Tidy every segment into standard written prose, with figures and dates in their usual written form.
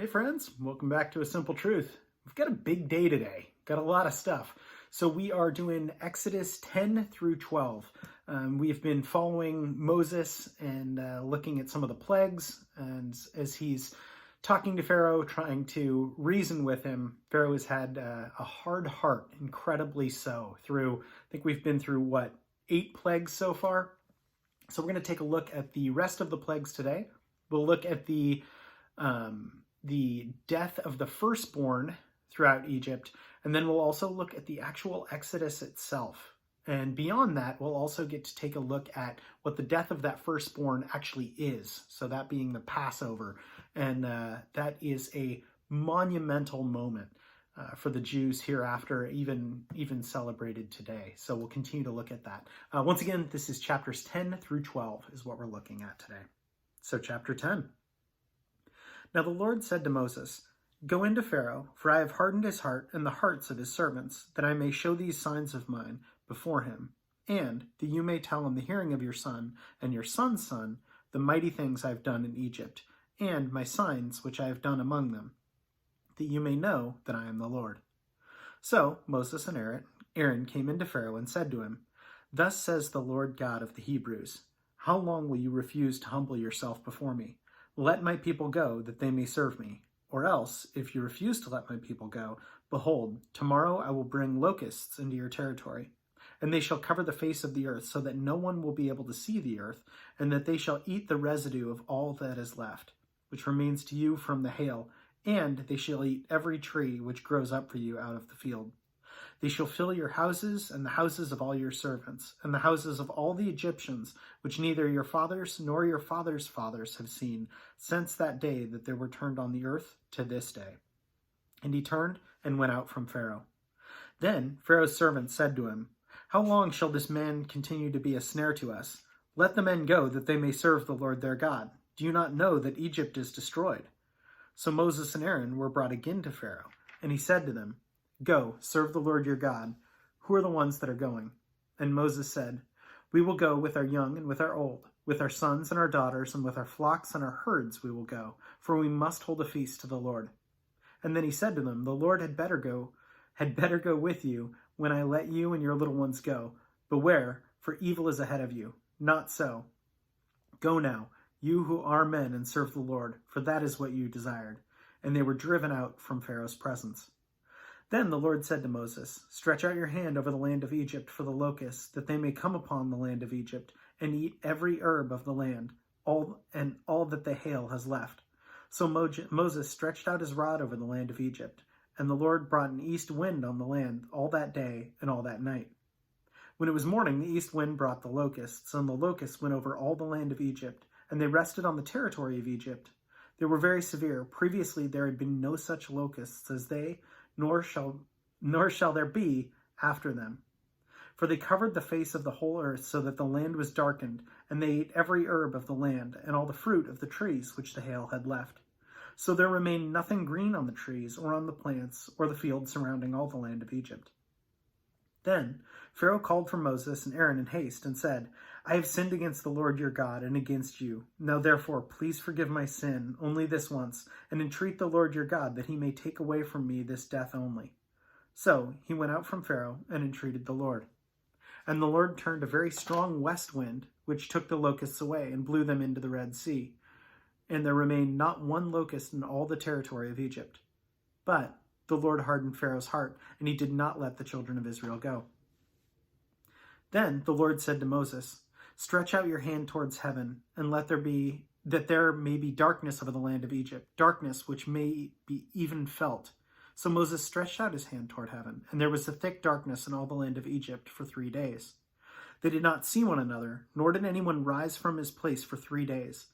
Hey friends, welcome back to A Simple Truth. We've got a big day today, got a lot of stuff. So we are doing Exodus 10 through 12. We've been following Moses and looking at some of the plagues, and as he's talking to Pharaoh, trying to reason with him, Pharaoh has had a hard heart, incredibly so, I think we've been through, 8 plagues so far? So we're going to take a look at the rest of the plagues today. We'll look at the death of the firstborn throughout Egypt, and then we'll also look at the actual Exodus itself. And beyond that, we'll also get to take a look at what the death of that firstborn actually is, so that being the Passover. And that is a monumental moment for the Jews hereafter, even celebrated today. So we'll continue to look at that. Once again, this is chapters 10 through 12 is what we're looking at today. So chapter 10. Now the Lord said to Moses, "Go into Pharaoh, for I have hardened his heart and the hearts of his servants, that I may show these signs of mine before him, and that you may tell in the hearing of your son and your son's son the mighty things I have done in Egypt, and my signs which I have done among them, that you may know that I am the Lord." So Moses and Aaron came into Pharaoh and said to him, "Thus says the Lord God of the Hebrews, how long will you refuse to humble yourself before me? Let my people go, that they may serve me. Or else, if you refuse to let my people go, behold, tomorrow I will bring locusts into your territory, and they shall cover the face of the earth, so that no one will be able to see the earth, and that they shall eat the residue of all that is left, which remains to you from the hail, and they shall eat every tree which grows up for you out of the field. They shall fill your houses and the houses of all your servants, and the houses of all the Egyptians, which neither your fathers nor your fathers' fathers have seen, since that day that they were turned on the earth to this day." And he turned and went out from Pharaoh. Then Pharaoh's servants said to him, "How long shall this man continue to be a snare to us? Let the men go, that they may serve the Lord their God. Do you not know that Egypt is destroyed?" So Moses and Aaron were brought again to Pharaoh, and he said to them, "Go, serve the Lord your God. Who are the ones that are going?" And Moses said, "We will go with our young and with our old, with our sons and our daughters, and with our flocks and our herds we will go, for we must hold a feast to the Lord." And then he said to them, "The Lord had better go with you when I let you and your little ones go. Beware, for evil is ahead of you. Not so. Go now, you who are men, and serve the Lord, for that is what you desired." And they were driven out from Pharaoh's presence. Then the Lord said to Moses, "Stretch out your hand over the land of Egypt for the locusts, that they may come upon the land of Egypt, and eat every herb of the land, all that the hail has left." So Moses stretched out his rod over the land of Egypt, and the Lord brought an east wind on the land all that day and all that night. When it was morning, the east wind brought the locusts, and the locusts went over all the land of Egypt, and they rested on the territory of Egypt. They were very severe. Previously there had been no such locusts as they, nor shall there be after them. For they covered the face of the whole earth, so that the land was darkened, and they ate every herb of the land, and all the fruit of the trees which the hail had left. So there remained nothing green on the trees, or on the plants, or the fields surrounding all the land of Egypt. Then Pharaoh called for Moses and Aaron in haste, and said, "I have sinned against the Lord your God, and against you. Now therefore please forgive my sin only this once, and entreat the Lord your God that he may take away from me this death only." So he went out from Pharaoh and entreated the Lord. And the Lord turned a very strong west wind, which took the locusts away and blew them into the Red Sea. And there remained not one locust in all the territory of Egypt. But the Lord hardened Pharaoh's heart, and he did not let the children of Israel go. Then the Lord said to Moses, "Stretch out your hand towards heaven, and let there may be darkness over the land of Egypt, darkness which may be even felt." So Moses stretched out his hand toward heaven, and there was a thick darkness in all the land of Egypt for 3 days. They did not see one another, nor did anyone rise from his place for 3 days.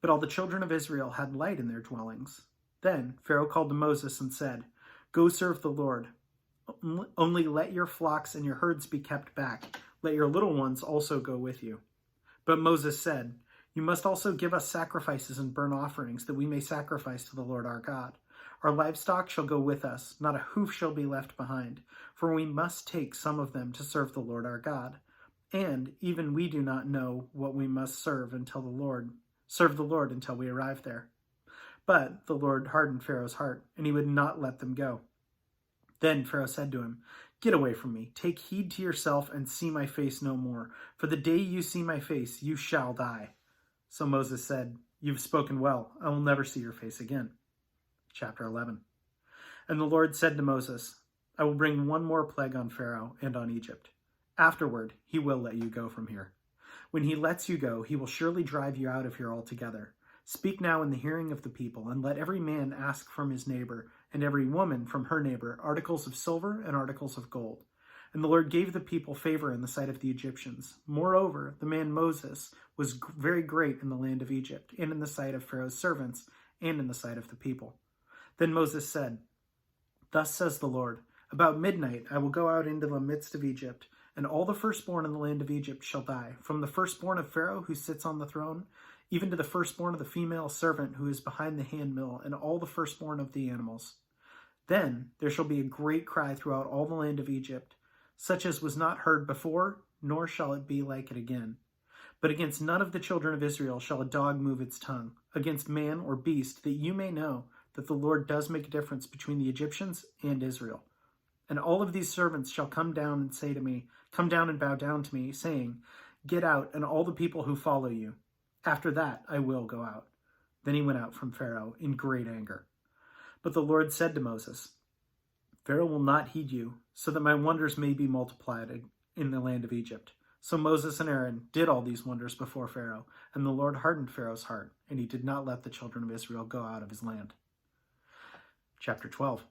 But all the children of Israel had light in their dwellings. Then Pharaoh called to Moses and said, "Go serve the Lord. Only let your flocks and your herds be kept back. Let your little ones also go with you." But Moses said, "You must also give us sacrifices and burnt offerings, that we may sacrifice to the Lord our God. Our livestock shall go with us, not a hoof shall be left behind, for we must take some of them to serve the Lord our God. And even we do not know what we must serve the Lord until we arrive there." But the Lord hardened Pharaoh's heart, and he would not let them go. Then Pharaoh said to him, "Get away from me. Take heed to yourself and see my face no more. For the day you see my face, you shall die." So Moses said, "You've spoken well. I will never see your face again." Chapter 11. And the Lord said to Moses, "I will bring one more plague on Pharaoh and on Egypt. Afterward, he will let you go from here. When he lets you go, he will surely drive you out of here altogether. Speak now in the hearing of the people, and let every man ask from his neighbor, and every woman from her neighbor, articles of silver and articles of gold." And the Lord gave the people favor in the sight of the Egyptians. Moreover, the man Moses was very great in the land of Egypt, and in the sight of Pharaoh's servants, and in the sight of the people. Then Moses said, "Thus says the Lord, about midnight I will go out into the midst of Egypt, and all the firstborn in the land of Egypt shall die, from the firstborn of Pharaoh who sits on the throne, even to the firstborn of the female servant who is behind the handmill, and all the firstborn of the animals. Then there shall be a great cry throughout all the land of Egypt, such as was not heard before, nor shall it be like it again. But against none of the children of Israel shall a dog move its tongue, against man or beast, that you may know that the Lord does make a difference between the Egyptians and Israel. And all of these servants shall come down and bow down to me, saying, 'Get out, and all the people who follow you.' After that I will go out." Then he went out from Pharaoh in great anger. But the Lord said to Moses, "Pharaoh will not heed you, so that my wonders may be multiplied in the land of Egypt." So Moses and Aaron did all these wonders before Pharaoh, and the Lord hardened Pharaoh's heart, and he did not let the children of Israel go out of his land. Chapter 12.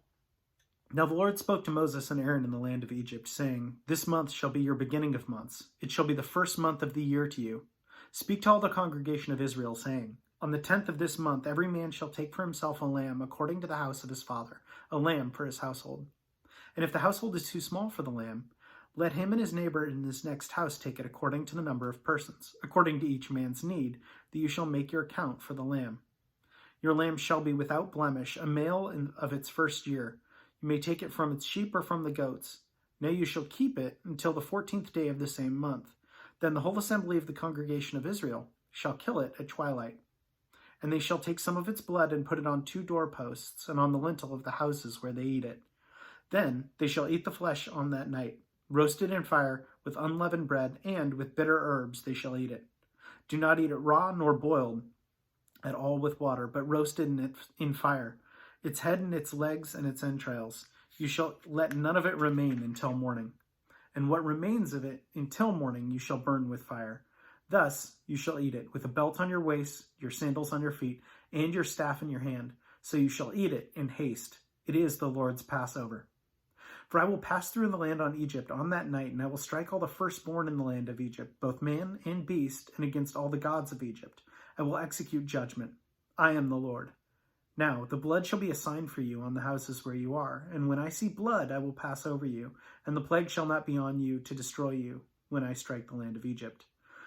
Now the Lord spoke to Moses and Aaron in the land of Egypt, saying, "This month shall be your beginning of months. It shall be the first month of the year to you. Speak to all the congregation of Israel, saying, On the 10th of this month every man shall take for himself a lamb according to the house of his father, a lamb for his household. And if the household is too small for the lamb, let him and his neighbor in his next house take it according to the number of persons, according to each man's need, that you shall make your account for the lamb. Your lamb shall be without blemish, a male of its first year. You may take it from its sheep or from the goats. Now you shall keep it until the 14th day of the same month. Then the whole assembly of the congregation of Israel shall kill it at twilight. And they shall take some of its blood and put it on 2 doorposts and on the lintel of the houses where they eat it. Then they shall eat the flesh on that night, roasted in fire with unleavened bread, and with bitter herbs they shall eat it. Do not eat it raw nor boiled at all with water, but roasted in fire, its head and its legs and its entrails. You shall let none of it remain until morning. And what remains of it until morning you shall burn with fire. Thus you shall eat it, with a belt on your waist, your sandals on your feet, and your staff in your hand. So you shall eat it in haste. It is the Lord's Passover. For I will pass through the land on Egypt on that night, and I will strike all the firstborn in the land of Egypt, both man and beast, and against all the gods of Egypt. I will execute judgment. I am the Lord. Now the blood shall be a sign for you on the houses where you are, and when I see blood I will pass over you, and the plague shall not be on you to destroy you when I strike the land of Egypt.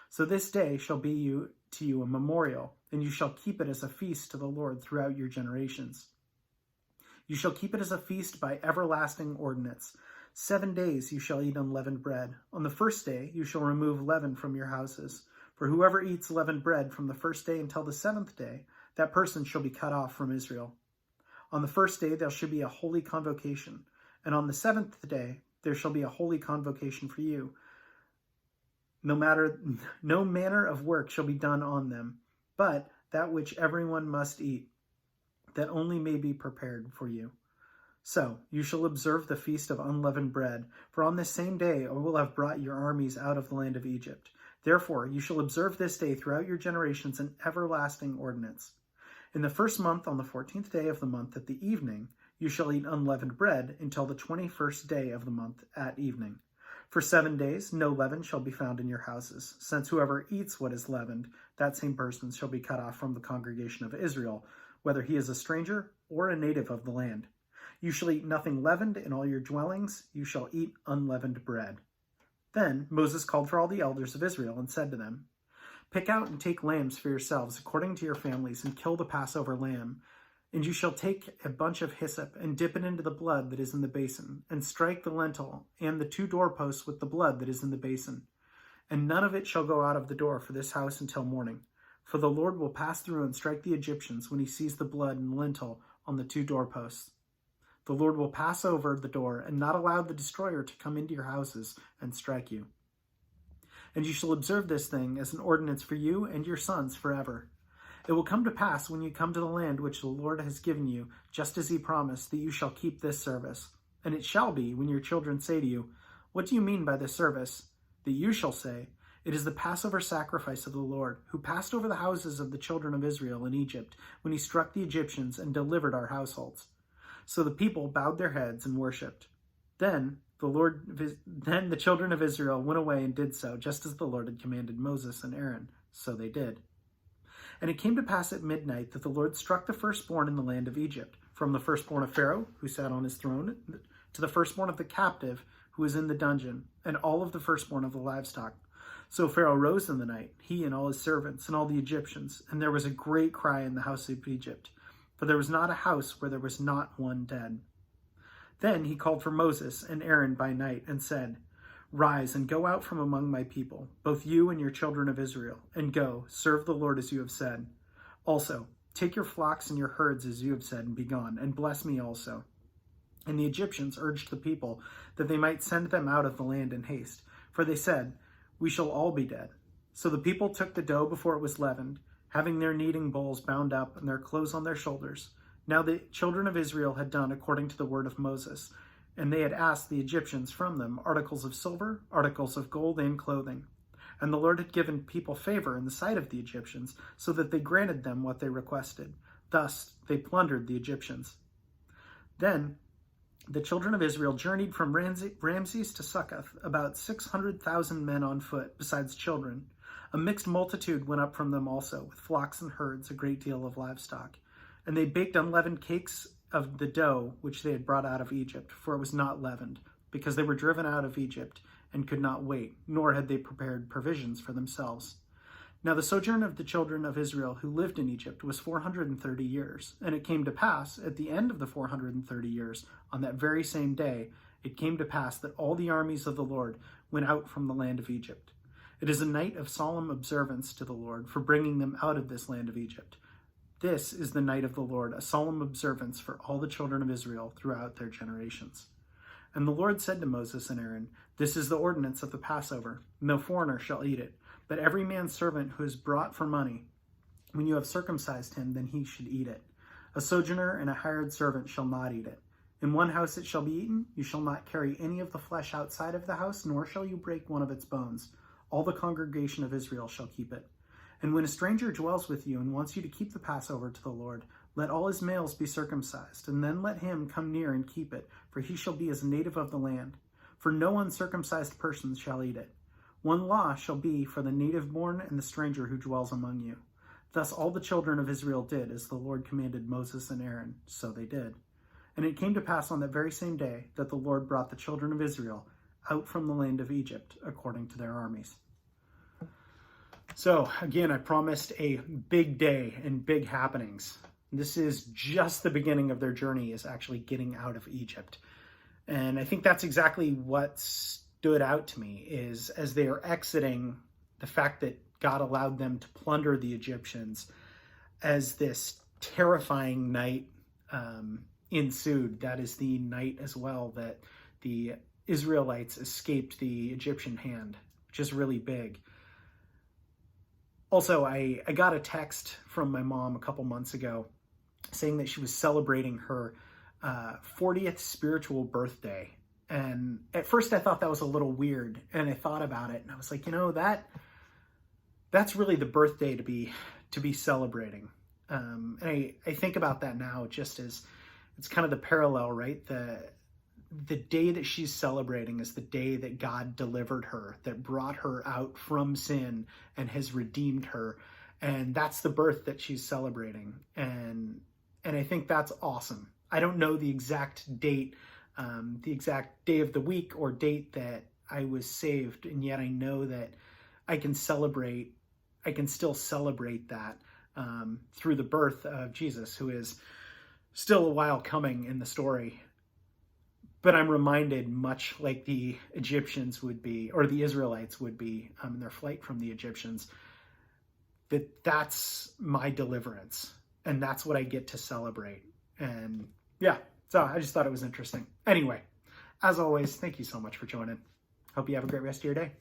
So this day shall be to you a memorial, and you shall keep it as a feast to the Lord throughout your generations. You shall keep it as a feast by everlasting ordinance. 7 days you shall eat unleavened bread. On the first day you shall remove leaven from your houses. For whoever eats leavened bread from the first day until the 7th day, that person shall be cut off from Israel. On the first day there shall be a holy convocation, and on the 7th day there shall be a holy convocation for you. No manner of work shall be done on them, but that which everyone must eat, that only may be prepared for you. So you shall observe the feast of unleavened bread, for on this same day I will have brought your armies out of the land of Egypt. Therefore you shall observe this day throughout your generations an everlasting ordinance. In the first month, on the 14th day of the month at the evening, you shall eat unleavened bread until the 21st day of the month at evening. For 7 days no leaven shall be found in your houses, since whoever eats what is leavened, that same person shall be cut off from the congregation of Israel, whether he is a stranger or a native of the land. You shall eat nothing leavened in all your dwellings. You shall eat unleavened bread. Then Moses called for all the elders of Israel and said to them, Pick out and take lambs for yourselves according to your families, and kill the Passover lamb. And you shall take a bunch of hyssop and dip it into the blood that is in the basin, and strike the lintel and the 2 doorposts with the blood that is in the basin. And none of it shall go out of the door for this house until morning. For the Lord will pass through and strike the Egyptians when he sees the blood and lintel on the 2 doorposts. The Lord will pass over the door and not allow the destroyer to come into your houses and strike you. And you shall observe this thing as an ordinance for you and your sons forever. It will come to pass when you come to the land which the Lord has given you, just as he promised, that you shall keep this service. And it shall be, when your children say to you, What do you mean by this service? That you shall say, It is the Passover sacrifice of the Lord, who passed over the houses of the children of Israel in Egypt, when he struck the Egyptians and delivered our households. So the people bowed their heads and worshipped. Then the children of Israel went away and did so, just as the Lord had commanded Moses and Aaron. So they did. And it came to pass at midnight that the Lord struck the firstborn in the land of Egypt, from the firstborn of Pharaoh, who sat on his throne, to the firstborn of the captive, who was in the dungeon, and all of the firstborn of the livestock. So Pharaoh rose in the night, he and all his servants, and all the Egyptians, and there was a great cry in the house of Egypt, for there was not a house where there was not one dead. Then he called for Moses and Aaron by night, and said, Rise and go out from among my people, both you and your children of Israel, and go, serve the Lord as you have said. Also, take your flocks and your herds as you have said, and be gone, and bless me also. And the Egyptians urged the people that they might send them out of the land in haste, for they said, We shall all be dead. So the people took the dough before it was leavened, having their kneading bowls bound up and their clothes on their shoulders. Now the children of Israel had done according to the word of Moses, and they had asked the Egyptians from them articles of silver, articles of gold, and clothing. And the Lord had given people favor in the sight of the Egyptians, so that they granted them what they requested. Thus they plundered the Egyptians. Then the children of Israel journeyed from Ramses to Succoth, about 600,000 men on foot, besides children. A mixed multitude went up from them also, with flocks and herds, a great deal of livestock. And they baked unleavened cakes of the dough which they had brought out of Egypt, for it was not leavened, because they were driven out of Egypt and could not wait, nor had they prepared provisions for themselves. Now the sojourn of the children of Israel who lived in Egypt was 430 years. And it came to pass, at the end of the 430 years, on that very same day, it came to pass that all the armies of the Lord went out from the land of Egypt. It is a night of solemn observance to the Lord for bringing them out of this land of Egypt. This is the night of the Lord, a solemn observance for all the children of Israel throughout their generations. And the Lord said to Moses and Aaron, This is the ordinance of the Passover. No foreigner shall eat it, but every man's servant who is brought for money, when you have circumcised him, then he should eat it. A sojourner and a hired servant shall not eat it. In one house it shall be eaten. You shall not carry any of the flesh outside of the house, nor shall you break one of its bones. All the congregation of Israel shall keep it. And when a stranger dwells with you and wants you to keep the Passover to the Lord, let all his males be circumcised, and then let him come near and keep it, for he shall be as a native of the land. For no uncircumcised person shall eat it. One law shall be for the native born and the stranger who dwells among you. Thus all the children of Israel did as the Lord commanded Moses and Aaron, so they did. And it came to pass on that very same day that the Lord brought the children of Israel out from the land of Egypt according to their armies. So again, I promised a big day and big happenings. This is just the beginning of their journey, is actually getting out of Egypt. And I think that's exactly what stood out to me, is as they are exiting, the fact that God allowed them to plunder the Egyptians, as this terrifying night ensued. That is the night as well that the Israelites escaped the Egyptian hand, which is really big. Also, I got a text from my mom a couple months ago saying that she was celebrating her 40th spiritual birthday. And at first I thought that was a little weird, and I thought about it, and I was like, that's really the birthday to be celebrating. And I think about that now, just as it's kind of the parallel, right? The day that she's celebrating is the day that God delivered her, that brought her out from sin and has redeemed her. And that's the birth that she's celebrating. And I think that's awesome. I don't know the exact date, the exact day of the week or date that I was saved. And yet I know that I can still celebrate that through the birth of Jesus, who is still a while coming in the story. But I'm reminded, much like the Egyptians would be, or the Israelites would be in their flight from the Egyptians, that's my deliverance, and that's what I get to celebrate. And yeah, so I just thought it was interesting. Anyway, as always, thank you so much for joining. Hope you have a great rest of your day.